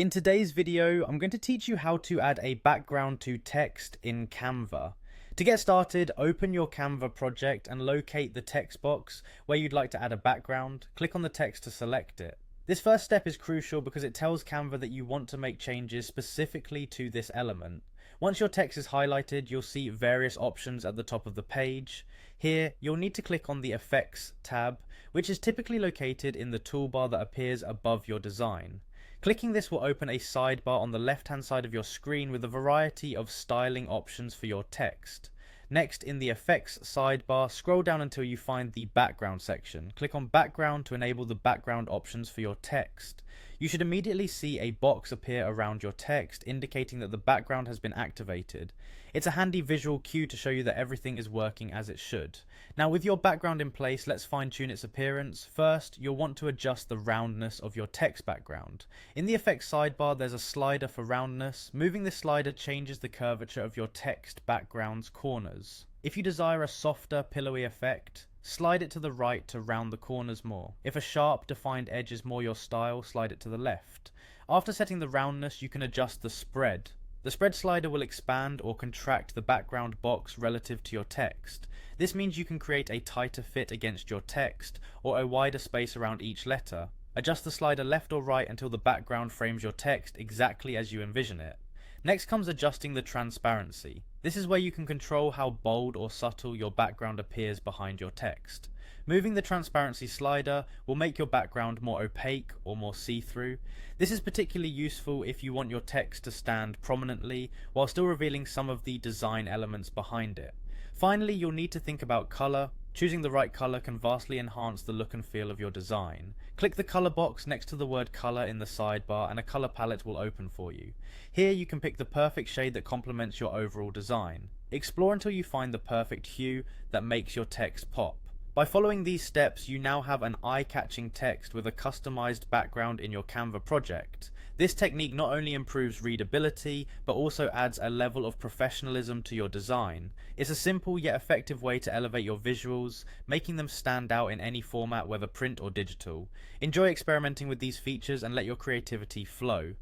In today's video, I'm going to teach you how to add a background to text in Canva. To get started, open your Canva project and locate the text box where you'd like to add a background. Click on the text to select it. This first step is crucial because it tells Canva that you want to make changes specifically to this element. Once your text is highlighted, you'll see various options at the top of the page. Here, you'll need to click on the Effects tab, which is typically located in the toolbar that appears above your design. Clicking this will open a sidebar on the left-hand side of your screen with a variety of styling options for your text. Next, in the Effects sidebar, scroll down until you find the Background section. Click on Background to enable the background options for your text. You should immediately see a box appear around your text, indicating that the background has been activated. It's a handy visual cue to show you that everything is working as it should. Now, with your background in place, let's fine-tune its appearance. First, you'll want to adjust the roundness of your text background. In the Effects sidebar, there's a slider for roundness. Moving this slider changes the curvature of your text background's corners. If you desire a softer, pillowy effect, slide it to the right to round the corners more. If a sharp, defined edge is more your style, slide it to the left. After setting the roundness, you can adjust the spread. The spread slider will expand or contract the background box relative to your text. This means you can create a tighter fit against your text or a wider space around each letter. Adjust the slider left or right until the background frames your text exactly as you envision it. Next comes adjusting the transparency. This is where you can control how bold or subtle your background appears behind your text. Moving the transparency slider will make your background more opaque or more see-through. This is particularly useful if you want your text to stand prominently while still revealing some of the design elements behind it. Finally, you'll need to think about color. Choosing the right color can vastly enhance the look and feel of your design. Click the color box next to the word color in the sidebar and a color palette will open for you. Here you can pick the perfect shade that complements your overall design. Explore until you find the perfect hue that makes your text pop. By following these steps, you now have an eye-catching text with a customized background in your Canva project. This technique not only improves readability, but also adds a level of professionalism to your design. It's a simple yet effective way to elevate your visuals, making them stand out in any format, whether print or digital. Enjoy experimenting with these features and let your creativity flow.